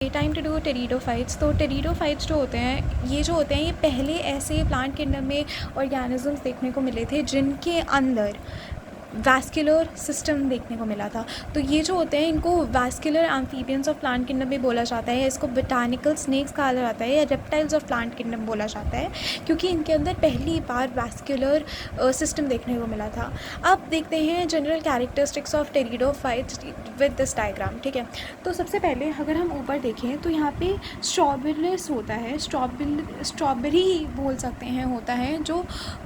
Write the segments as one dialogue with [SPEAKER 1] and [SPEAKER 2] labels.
[SPEAKER 1] Time to do pteridophytes. तो pteridophytes जो होते हैं ये पहले ऐसे प्लांट किंगडम में ऑर्गेनिजम्स देखने को मिले थे जिनके अंदर वैस्कुलर सिस्टम देखने को मिला था। तो ये जो होते हैं इनको vascular amphibians of plant kingdom भी बोला जाता है, इसको बोटानिकल स्नेक्स कहा जाता है या रेप्टाइल्स ऑफ प्लांट किंगडम बोला जाता है, क्योंकि इनके अंदर पहली बार वैस्कुलर सिस्टम देखने को मिला था। अब देखते हैं general characteristics of pteridophytes with this diagram. ठीक है, तो सबसे पहले अगर हम ऊपर देखें तो यहाँ पे स्ट्रॉबेरिस होता है, स्ट्रॉबेरी बोल सकते हैं, होता है जो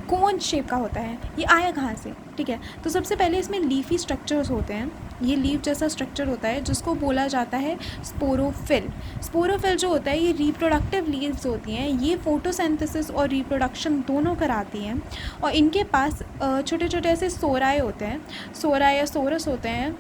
[SPEAKER 1] कोन शेप का होता है। ये आया कहाँ से? ठीक है, तो सबसे पहले इसमें लीफी स्ट्रक्चर्स होते हैं, ये लीफ जैसा स्ट्रक्चर होता है जिसको बोला जाता है स्पोरोफिल। स्पोरोफिल जो होता है ये रिप्रोडक्टिव लीव्स होती हैं, ये फोटोसिंथेसिस और रिप्रोडक्शन दोनों कराती हैं, और इनके पास छोटे छोटे ऐसे सोराए होते हैं, सोरा या सोरस होते हैं,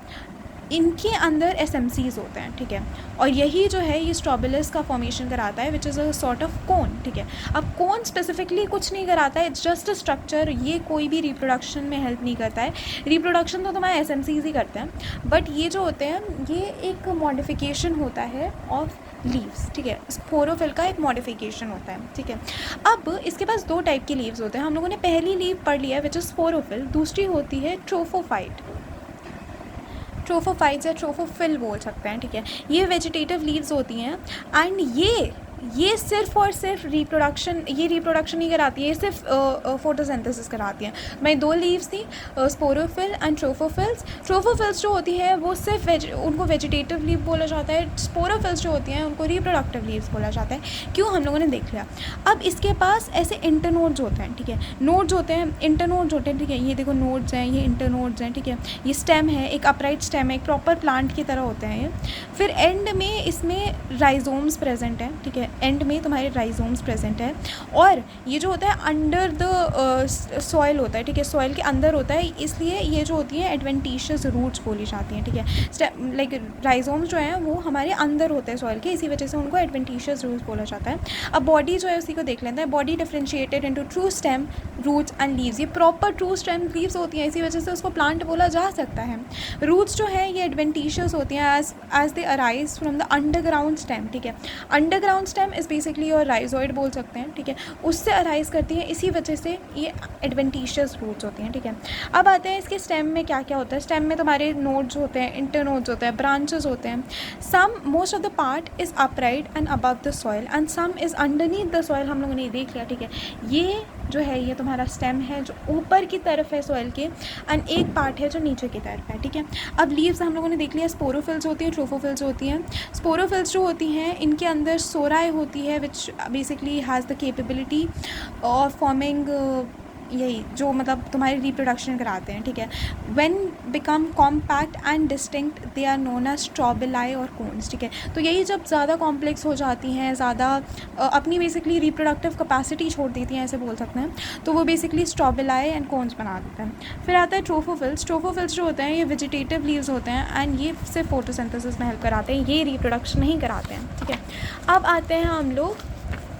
[SPEAKER 1] इनके अंदर एसएमसीज होते हैं। ठीक है, और यही जो है ये स्ट्रॉबेलिस का फॉर्मेशन कराता है which is a sort of cone. ठीक है, अब कोन स्पेसिफिकली कुछ नहीं कराता है, इट्स जस्ट अ स्ट्रक्चर, ये कोई भी रिप्रोडक्शन में हेल्प नहीं करता है। रिप्रोडक्शन तो तुम्हारे एसएमसीज ही करते हैं, बट ये जो होते हैं ये एक मॉडिफिकेशन होता है ऑफ लीव्स। ठीक है, स्पोरोफिल का एक मॉडिफिकेशन होता है। ठीक है, अब इसके पास दो टाइप के लीव्स होते हैं। हम लोगों ने पहली लीव पढ़ लिया है विच इज़ स्पोरोफिल, दूसरी होती है ट्रोफोफाइट, ट्रोफोफाइट्स या ट्रोफोफिल बोल सकते हैं। ठीक है, ये वेजिटेटिव लीव्स होती हैं एंड ये सिर्फ और सिर्फ ये रिप्रोडक्शन नहीं कराती है, ये सिर्फ फोटोसिंथेसिस कराती हैं। मैं दो लीव्स थी, स्पोरोफिल एंड ट्रोफोफिल्स। ट्रोफोफिल्स जो होती है वो सिर्फ उनको वेजिटेटिव लीव बोला जाता है, स्पोरोफिल्स जो होती हैं उनको रिप्रोडक्टिव लीव्स बोला जाता है। क्यों, हम लोगों ने देख लिया। अब इसके पास ऐसे इंटरनोड्स होते हैं। ठीक है, नोड्स होते हैं, इंटरनोड्स होते हैं। ठीक है, ये देखो नोड्स हैं, ये इंटरनोड्स हैं। ठीक है, ये स्टेम है, एक अपराइट स्टेम है, एक प्रॉपर प्लांट की तरह होते हैं ये। फिर एंड में इसमें राइजोम्स प्रेजेंट हैं। ठीक है, एंड में तुम्हारे राइजोम्स प्रेजेंट है, और ये जो होता है अंडर द सॉइल होता है। ठीक है, सॉइल के अंदर होता है, इसलिए ये जो होती है एडवेंटिशियस रूट्स बोली जाती हैं। ठीक है, लाइक राइजोम्स जो हैं वो हमारे अंदर होते हैं सॉइल के, इसी वजह से उनको एडवेंटिशियस रूट्स बोला जाता है। अब बॉडी जो है उसी को देख लेते हैं। Body differentiated into true stem, roots and leaves. ये प्रॉपर ट्रू स्टेम लीव्स होती हैं, इसी वजह से उसको प्लांट बोला जा सकता है। रूट्स जो है ये एडवेंटिशियस होती हैं as they arise from the underground stem. ठीक है, अंडरग्राउंड स्टेम इज़ बेसिकली और राइजोइड बोल सकते हैं। ठीक है, उससे अराइज करती है, इसी वजह से ये एडवेंटिशियस रूट्स होती हैं। ठीक है, अब आते हैं इसके स्टेम में क्या क्या होता है। स्टेम में तुम्हारे नोड्स होते हैं, इंटरनोड्स होते हैं, ब्रांचेस होते हैं। Some most of the part is upright and above the soil and some is underneath the soil. हम लोगों ने देख लिया। ठीक है, ये जो है ये तुम्हारा स्टेम है जो ऊपर की तरफ है सॉइल के, एंड एक पार्ट है जो नीचे की तरफ है। ठीक है, अब लीव्स हम लोगों ने देख लिया, स्पोरोफिल्स होती है, ट्रोफोफिल्स होती हैं। स्पोरोफिल्स जो होती हैं इनके अंदर सोराए होती है which basically has the capability of forming, यही जो मतलब तुम्हारी रिप्रोडक्शन कराते हैं। ठीक है, when become compact and distinct they are known as strobili और कोन्स। ठीक है, तो यही जब ज़्यादा कॉम्प्लेक्स हो जाती हैं, ज़्यादा अपनी बेसिकली रिप्रोडक्टिव कैपेसिटी छोड़ देती हैं, ऐसे बोल सकते हैं, तो वो बेसिकली स्ट्रॉबेलाई एंड कोन्स बना देते हैं। फिर आता है ट्रोफोफिल्स। ट्रोफोफिल्स जो होते हैं ये वेजिटेटिव लीव्स होते हैं एंड ये सिर्फ फोटोसिंथेसिस में हेल्प कराते हैं, ये रिप्रोडक्शन नहीं कराते हैं। ठीक है, अब आते हैं हम लोग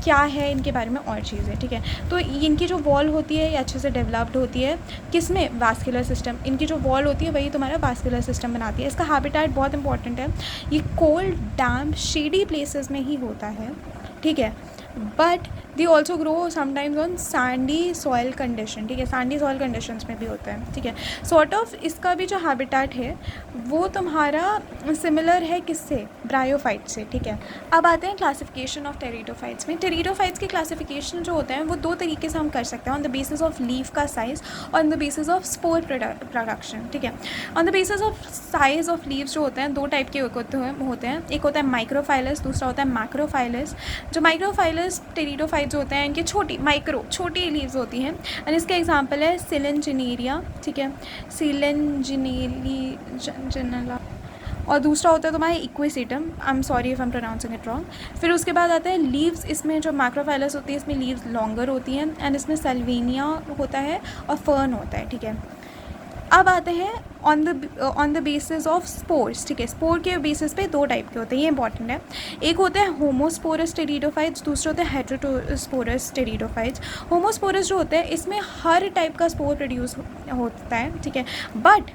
[SPEAKER 1] क्या है इनके बारे में और चीज़ें। ठीक है, तो इनकी जो वॉल होती है ये अच्छे से डेवलप्ड होती है, किसमें, वास्कुलर सिस्टम। इनकी जो वॉल होती है वही तुम्हारा वास्कुलर सिस्टम बनाती है। इसका हैबिटेट बहुत इंपॉर्टेंट है, ये कोल्ड, डैम्प, शेडी प्लेसेस में ही होता है। ठीक है, but they also grow sometimes on Sandy soil condition. ठीक है, सैंडी सॉइल कंडीशंस में भी होता है। ठीक है, सॉर्ट ऑफ इसका भी जो हैबिटेट है वो तुम्हारा सिमिलर है किससे, ब्रायोफाइट से। ठीक है, अब आते हैं क्लासिफिकेशन ऑफ टेरिडोफाइट्स में। टेरिडोफाइट्स की क्लासिफिकेशन जो होता है वो दो तरीके से हम कर सकते हैं, on the basis of leaf का size, on the basis of spore production. ठीक है, on the basis of size of leaves जो होते हैं दो टाइप के होते हैं, एक होता है माइक्रोफाइलस, दूसरा होता है मैक्रोफाइलस। जो माइक्रोफाइलस टेरिडोफाइट्स होते हैं इनकी छोटी लीव्स होती हैं, एंड इसका एग्जांपल है सिलेंजिनेरिया। ठीक है, सिलेंजिनेला, और दूसरा होता है तुम्हारा Equisetum. I am sorry if I am pronouncing it wrong. फिर उसके बाद आता है लीव्स, इसमें जो मैक्रोफाइलस होती है इसमें लीव्स लॉन्गर होती हैं, एंड इसमें सेल्वेनिया होता है और फर्न होता है। ठीक है, अब आते हैं on the basis of spores. ठीक है, स्पोर के बेसिस पे दो टाइप के होते हैं, ये इंपॉर्टेंट है। एक होता है होमोस्पोरस टेरिडोफाइट्स, दूसरा होता है हेटेरोस्पोरस टेरिडोफाइट्स। होमोस्पोरस जो होता है इसमें हर टाइप का स्पोर प्रोड्यूस होता है। ठीक है, बट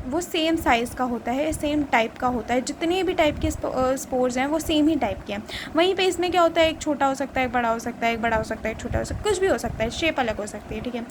[SPEAKER 1] वो सेम साइज़ का होता है, सेम टाइप का होता है, जितने भी टाइप के स्पोर्स हैं वो सेम ही टाइप के हैं। वहीं पे इसमें क्या होता है, एक छोटा हो सकता है, एक बड़ा हो सकता है, एक बड़ा हो सकता है, एक छोटा हो सकता है, कुछ भी हो सकता है, शेप अलग हो सकती है, ठीक है।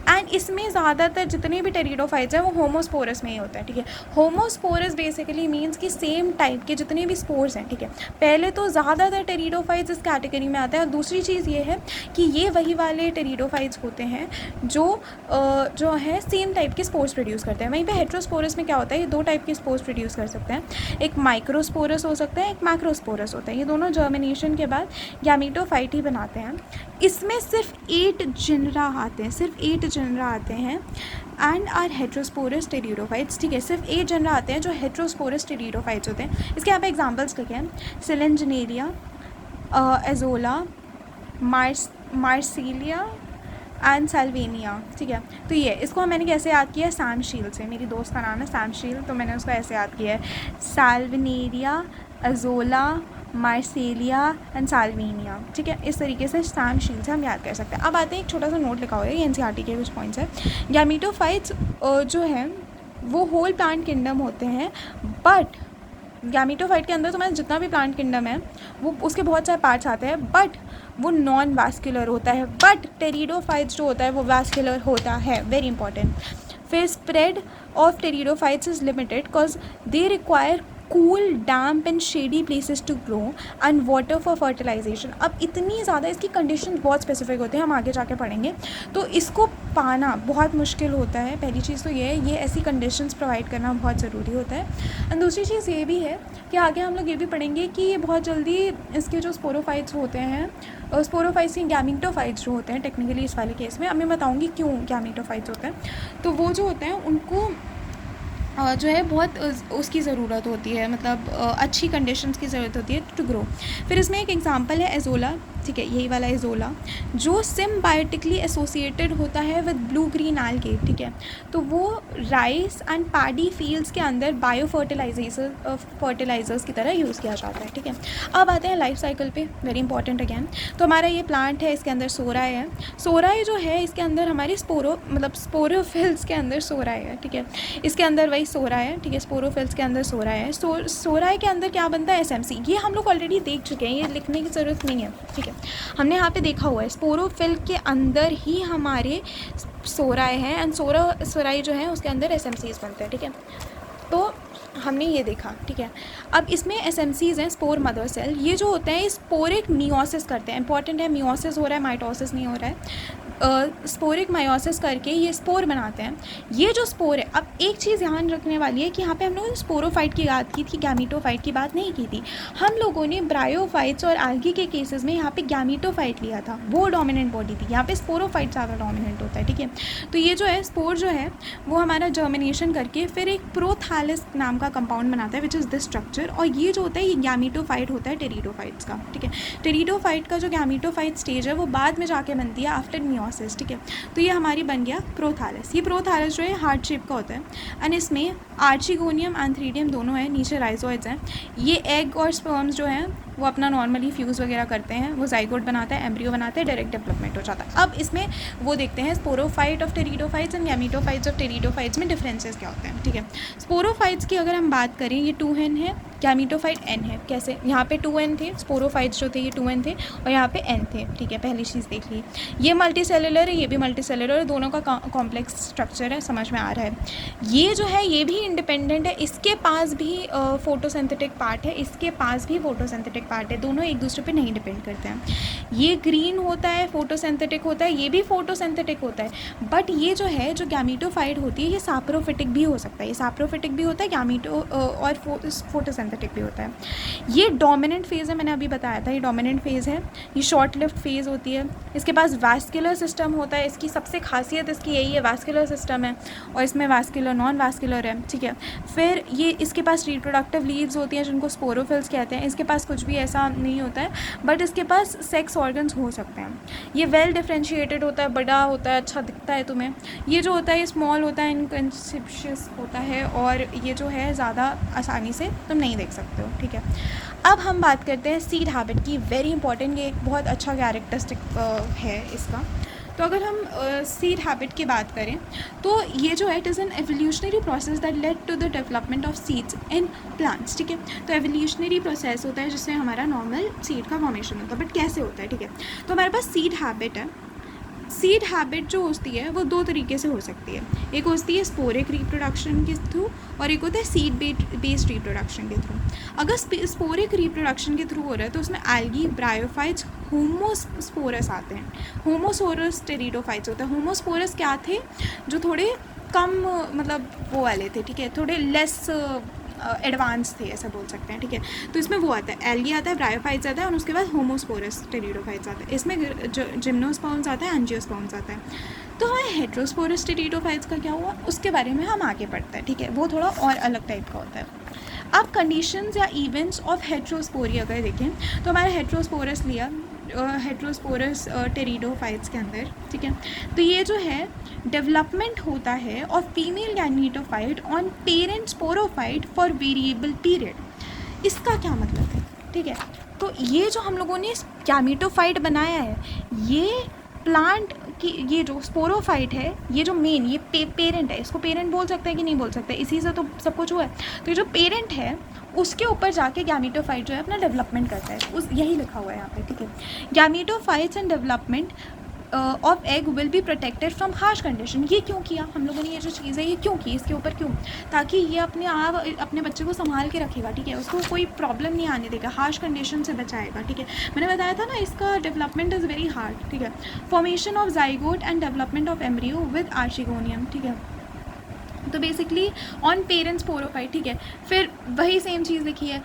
[SPEAKER 1] एंड इसमें ज़्यादातर जितने भी टेरिडोफाइट्स हैं वो होमोस्पोरस में ही होता है, ठीक है। होमोस्पोरस बेसिकली मीन्स कि सेम टाइप के जितने भी स्पोर्स हैं, ठीक है। पहले तो ज़्यादातर टेरिडोफाइट्स इस कैटेगरी में आता है, और दूसरी चीज़ ये है कि ये वही वाले टेरिडोफाइट्स होते हैं जो है सेम टाइप के स्पोर्स प्रोड्यूस करते हैं। वहीं पे हेट्रोस्पोरस में क्या होता है, ये दो टाइप के स्पोर्स प्रोड्यूस कर सकते हैं, एक माइक्रोस्पोरस हो सकता है, एक मैक्रोस्पोरस होता है। ये दोनों जर्मिनेशन के बाद गैमीटोफाइट ही बनाते हैं। इसमें सिर्फ 8 जिनरा आते हैं, सिर्फ 8 जिनरा आते हैं एंड आर हेट्रोस्पोरस टेरिडोफाइट्स, ठीक है। सिर्फ 8 जिनरा आते हैं जो हेट्रोस्पोरस टेरिडोफाइट्स होते हैं। इसके यहाँ पे एग्जाम्पल्स लिखे हैं, सिलेंजनेरिया, एजोला, मार्सिलिया एंड साल्वेनिया, ठीक है। तो ये इसको मैंने कैसे याद किया, सैम शील से, मेरी दोस्त का नाम है सैम शील, तो मैंने उसको ऐसे याद किया है, साल्वेनेरिया, अजोला, मार्सेलिया एंड साल्वेनिया, ठीक है। इस तरीके से सैम शील से हम याद कर सकते हैं। अब आते हैं, एक छोटा सा नोट लिखा हुआ है, ये NCERT के कुछ पॉइंट्स है। गैमीटोफाइट्स जो हैं वो होल प्लांट किंगडम होते हैं, बट गैमीटोफाइट के अंदर तुम्हारा जितना भी प्लांट किंगडम है वो उसके बहुत सारे पार्ट्स आते हैं, बट वो नॉन वास्कुलर होता है। बट टेरिडोफाइट्स जो होता है वो वास्कुलर होता है, वेरी इंपॉर्टेंट। फिर spread of pteridophytes is limited because they require cool, damp and shady places to grow and water for fertilisation. अब इतनी ज़्यादा इसकी कंडीशन बहुत स्पेसिफिक होते हैं, हम आगे जाके पढ़ेंगे, तो इसको पाना बहुत मुश्किल होता है। पहली चीज़ तो ये है, ये ऐसी कंडीशंस प्रोवाइड करना बहुत ज़रूरी होता है। एंड दूसरी चीज़ ये भी है कि आगे हम लोग ये भी पढ़ेंगे कि ये बहुत जल्दी इसके जो स्पोरोफाइट्स होते हैं, स्पोरोफाइट्स या गैमीटोफाइट्स जो होते हैं टेक्निकली इस वाले केस में, अब मैं बताऊँगी क्यों गैमीटोफाइट्स होते हैं। तो वो जो होते हैं उनको जो है बहुत उसकी ज़रूरत होती है, मतलब अच्छी कंडीशंस की ज़रूरत होती है टू ग्रो। फिर इसमें एक एग्जांपल है एजोला, ठीक है, यही वाला एजोला जो सिम्बायोटिकली एसोसिएटेड होता है विद ब्लू ग्रीन एल्गे, ठीक है। तो वो राइस एंड पैडी फील्ड्स के अंदर बायो फर्टिलाइजर्स की तरह यूज़ किया जाता है, ठीक है। अब आते हैं लाइफ साइकिल पे, वेरी इंपॉर्टेंट अगेन। तो हमारा ये प्लांट है, इसके अंदर सोराय है। सोराय जो है इसके अंदर हमारी स्पोरोफिल्स के अंदर सोराय है, ठीक है। इसके अंदर वही सोराय है, ठीक है, स्पोरोफिल्स के अंदर सोराय है। सोराय के अंदर क्या बनता है, SMC। ये हम लोग ऑलरेडी देख चुके हैं, ये लिखने की ज़रूरत नहीं है, ठीक है। हमने यहाँ पे देखा हुआ है, स्पोरोफिल के अंदर ही हमारे सोराय हैं एंड सोराय जो है उसके अंदर SMCs बनते हैं, ठीक है। तो हमने ये देखा, ठीक है। अब इसमें SMCs हैं, स्पोर मदर सेल। ये जो होते हैं स्पोरिक मियोसिस करते हैं, इंपॉर्टेंट है, मियोसिस हो रहा है, माइटोसिस नहीं हो रहा है। स्पोरिक मायोसिस करके ये स्पोर बनाते हैं। ये जो स्पोर है, अब एक चीज़ ध्यान रखने वाली है कि यहाँ पे हम लोगों ने स्पोरोफाइट की बात की थी, गैमीटोफाइट की बात नहीं की थी। हम लोगों ने ब्रायोफाइट्स और एल्गी के केसेस में यहाँ पे गैमीटोफाइट लिया था, वो डोमिनेंट बॉडी थी। यहाँ पे स्पोरोफाइट ज़्यादा डोमिनेंट होता है, ठीक है। तो ये जो है स्पोर जो है वो हमारा जर्मिनेशन करके फिर एक प्रोथैलिस नाम का कंपाउंड बनाता है, विच इज़ दिस स्ट्रक्चर। और ये जो होता है ये गैमीटोफाइट होता है टेरिडोफाइट्स का, ठीक है। टेरिडोफाइट का जो गैमीटोफाइट स्टेज है वो बाद में जाके बनती है आफ्टर मियोसिस, ठीक है। तो ये हमारी बन गया प्रोथैलिस। ये प्रोथैलिस जो है हार्ट शेप का होता है एंड इसमें आर्चिगोनियम एंथ्रीडियम दोनों है, नीचे राइजोइड्स हैं। ये एग और स्पर्म्स जो हैं वो अपना नॉर्मली फ्यूज़ वगैरह करते हैं, वो जाइगोट बनाता है, एम्ब्रियो बनाते हैं, डायरेक्ट डेवलपमेंट हो जाता है। अब इसमें वो देखते हैं sporophyte of pteridophytes and gametophytes of pteridophytes में डिफरेंसेस क्या होते हैं, ठीक है। स्पोरोफाइट्स की अगर हम बात करें, ये 2N है, गैमीटोफाइट N है। कैसे, यहाँ पे 2N थे, स्पोरोफाइट्स जो थे ये 2N थे और यहाँ पे N थे, ठीक है। पहली चीज़ देख ली, ये मल्टी सेलुलर है, ये भी मल्टी सेलुलर है, दोनों का कॉम्प्लेक्स स्ट्रक्चर है, समझ में आ रहा है। ये जो है ये भी इंडिपेंडेंट है, इसके पास भी फोटोसिंथेटिक पार्ट है, इसके पास भी फोटोसिंथेटिक पार्ट है, दोनों एक दूसरे पे नहीं डिपेंड करते हैं। ये ग्रीन होता है, फोटोसिंथेटिक होता है, ये भी फोटोसिंथेटिक होता है। बट ये जो है जो गैमीटोफाइट होती है ये साप्रोफिटिक भी हो सकता है, ये साप्रोफिटिक भी होता है, गैमीटो और फोटोसिंथेटिक भी होता है। ये डोमिनेंट फेज़ है, मैंने अभी बताया था, ये डोमिनेंट फेज़ है। ये शॉर्ट लिव्ड फेज़ होती है। इसके पास वास्कुलर सिस्टम होता है, इसकी सबसे खासियत इसकी यही है, वास्कुलर सिस्टम है और इसमें वास्कुलर नॉन वास्कुलर है, ठीक है। फिर ये इसके पास रिप्रोडक्टिव लीव्स होती हैं जिनको स्पोरोफिल्स कहते हैं। इसके पास कुछ भी ऐसा नहीं होता है, बट इसके पास सेक्स ऑर्गन्स हो सकते हैं। ये वेल डिफ्रेंशिएटेड होता है, बड़ा होता है, अच्छा दिखता है तुम्हें। ये जो होता है ये स्मॉल होता है, इनकंसिपिशियस होता है और ये जो है ज़्यादा आसानी से तुम नहीं देख सकते हो, ठीक है। अब हम बात करते हैं सीड हैबिट की, वेरी इंपॉर्टेंट, ये एक बहुत अच्छा कैरेक्टरिस्टिक है इसका। तो अगर हम सीड हैबिट की बात करें तो ये जो है it is an evolutionary process that led to the development of seeds in plants, ठीक है। तो एवोल्यूशनरी प्रोसेस होता है जिससे हमारा नॉर्मल सीड का फॉर्मेशन होता है, बट कैसे होता है, ठीक है। तो हमारे पास सीड हैबिट है। सीड हैबिट जो होती है वो दो तरीके से हो सकती है, एक होती है स्पोरिक रिप्रोडक्शन के थ्रू और एक होता है सीड बेस्ड रिप्रोडक्शन के थ्रू। अगर स्पोरिक रिप्रोडक्शन के थ्रू हो रहा है तो उसमें एल्गी, ब्रायोफाइट्स, होमोस्पोरस आते हैं। होमोस्पोरस टेरिडोफाइट्स होता है। होमोस्पोरस क्या थे, जो थोड़े कम मतलब वो वाले थे, ठीक है, थोड़े लेस एडवांस थे ऐसा बोल सकते हैं, ठीक है। तो इसमें वो आता है, एल्गी आता है, ब्रायोफाइट्स आता है और उसके बाद होमोस्पोरस टेरिडोफाइट्स आता है। इसमें जिम्नोस्पर्म्स आता है, एंजियोस्पर्म्स आता है। तो हमें हेट्रोस्पोरस टेरिडोफाइट्स का क्या हुआ उसके बारे में हम आगे पढ़ते हैं, ठीक है। वो थोड़ा और अलग टाइप का होता है। अब कंडीशंस या इवेंट्स ऑफ हेट्रोस्पोरी अगर देखें तो हमारे हेट्रोस्पोरस लिया, हेट्रोस्पोरस टेरिडोफाइट्स के अंदर, ठीक है। तो ये जो है डेवलपमेंट होता है of female gametophyte on parent sporophyte for variable period. इसका क्या मतलब है, ठीक है। तो ये जो हम लोगों ने गैमीटोफाइट बनाया है, ये प्लांट की ये जो स्पोरोफाइट है, ये जो मेन ये पेरेंट है, इसको पेरेंट बोल सकते हैं कि नहीं बोल सकते, इसी से तो सब कुछ हुआ है। तो ये जो पेरेंट है उसके ऊपर जाके गैमीटोफाइट जो है अपना डेवलपमेंट करता है, उस यही लिखा हुआ है यहाँ पे, ठीक है। Gametophytes and development of egg will be protected from harsh condition. ये क्यों किया हम लोगों ने, ये जो चीज़ है ये क्यों की, इसके ऊपर क्यों, ताकि ये अपने आप अपने बच्चे को संभाल के रखेगा, ठीक है, उसको कोई प्रॉब्लम नहीं आने देगा, हार्श कंडीशन से बचाएगा, ठीक है। मैंने बताया था ना इसका डेवलपमेंट इज़ वेरी हार्ड, ठीक है। Formation of zygote and development of embryo with archegonium, ठीक है। तो बेसिकली ऑन पेरेंट्स स्पोरोफाइट, ठीक है। फिर वही सेम चीज़ लिखी है,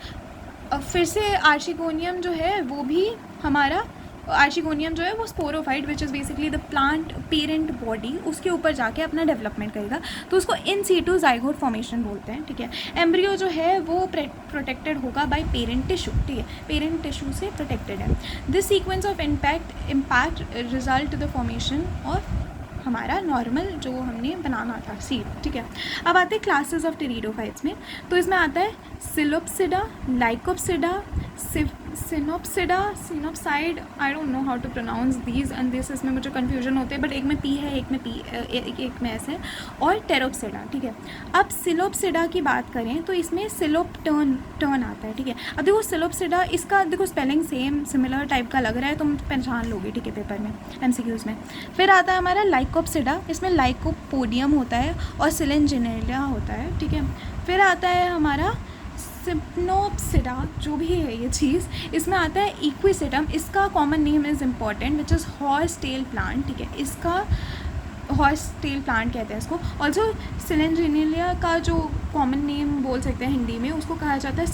[SPEAKER 1] फिर से आर्चिगोनियम जो है वो भी हमारा आर्चिगोनियम जो है वो sporophyte which is basically the plant parent body, उसके ऊपर जाके अपना डेवलपमेंट करेगा, तो उसको इन सीटू जाइगोट फॉर्मेशन बोलते हैं, ठीक है। एम्ब्रियो जो है वो प्रोटेक्टेड होगा बाय पेरेंट टिश्यू, ठीक है, पेरेंट टिश्यू से प्रोटेक्टेड है। This sequence of impact result the formation of हमारा नॉर्मल जो हमने बनाना था सीड, ठीक है। अब आते हैं क्लासेस ऑफ टेरिडोफाइट्स में, तो इसमें आता है Psilopsida, Lycopsida, Sphenopsida, sphenopsid, I don't know how to pronounce these and this, इसमें मुझे कन्फ्यूजन होते हैं, बट एक में पी है, एक में पी एक में एस है, और टेरोप्सिडा, ठीक है। अब सिलोप्सिडा की बात करें तो इसमें सिलोप टर्न आता है, ठीक है। अब देखो सिलोप्सिडा, इसका देखो स्पेलिंग सेम सिमिलर टाइप का लग रहा है, तुम पहचान लोगे, ठीक है, पेपर में MCQs में। फिर आता है हमारा लाइकोप्सिडा, इसमें लाइकोपोडियम होता है और सिलेंजिनेलिया होता है, ठीक है। फिर आता है हमारा सिप्नोप्सिडा, जो भी है ये चीज़, इसमें आता है इक्विसेटम, इसका common name is important which is horse tail plant, ठीक है, इसका हॉर्स टेल प्लांट कहते हैं इसको। ऑल्सो सिलेंजिनेलिया का जो कॉमन नेम बोल सकते हैं हिंदी में, उसको कहा जाता है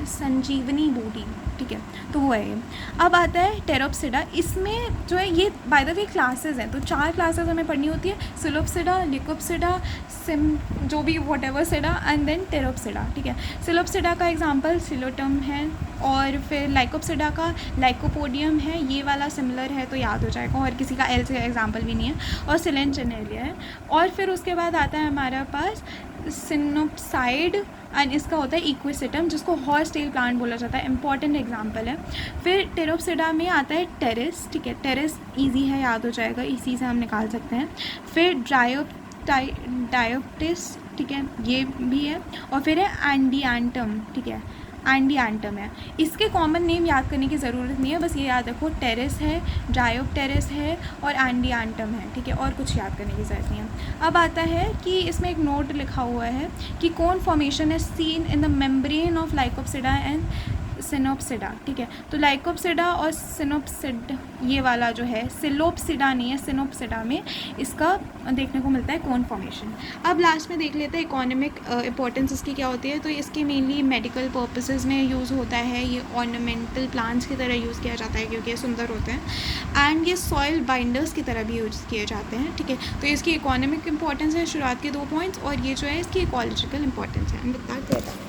[SPEAKER 1] संजीवनी बूटी, ठीक है, तो वो है ये। अब आता है टेरोप्सिडा, इसमें जो है ये बाय द वे क्लासेस हैं, तो 4 क्लासेस हमें पढ़नी होती है, सिलोप्सिडा, लिकोप्सिडा, जो भी whatever sida and then Pteropsida, ठीक है। सिलोप्सिडा का एग्जांपल सिलोटम है, और फिर लाइकोप्सिडा का लाइकोपोडियम है, ये वाला सिमिलर है तो याद हो जाएगा, और किसी का एल से एग्जांपल भी नहीं है, और सिलेंजिनेलिया है। और फिर उसके बाद आता है हमारे पास सिनोप्साइड एंड इसका होता है इक्विसेटम, जिसको हॉर्स टेल प्लांट बोला जाता है, इंपॉर्टेंट एग्जांपल है। फिर टेरोप्सिडा में आता है टेरिस, ठीक है, टेरिस इजी है, याद हो जाएगा, इसी से हम निकाल सकते हैं। फिर डायोप्टिस, ठीक है, ये भी है। और फिर है एंडियांटम, ठीक है, एंडियांटम है। इसके कॉमन नेम याद करने की ज़रूरत नहीं है, बस ये याद रखो टेरिस है, डायोप्टेरिस है और एंडियांटम है, ठीक है, और कुछ याद करने की ज़रूरत नहीं है। अब आता है कि इसमें एक नोट लिखा हुआ है कि cone formation is seen in the membrane of Lycopsida and Sphenopsida, ठीक है। तो लाइकोप्सिडा और सिनोप्सिड, ये वाला जो है सिलोप्सिडा नहीं है, सिनोप्सिडा में इसका देखने को मिलता है कोन फॉर्मेशन। अब लास्ट में देख लेते हैं इकोनॉमिक इंपॉर्टेंस इसकी क्या होती है। तो इसकी मेनली मेडिकल पर्पसेस में यूज़ होता है, ये ऑर्नामेंटल प्लांट्स की तरह यूज़ किया जाता है क्योंकि ये सुंदर होते हैं, एंड ये सॉइल बाइंडर्स की तरह भी यूज़ किए जाते हैं, ठीक है। तो इसकी इकोनॉमिक इंपॉर्टेंस है शुरुआत के 2 पॉइंट्स, और ये जो है इसकी इकोलॉजिकल इंपॉर्टेंस है।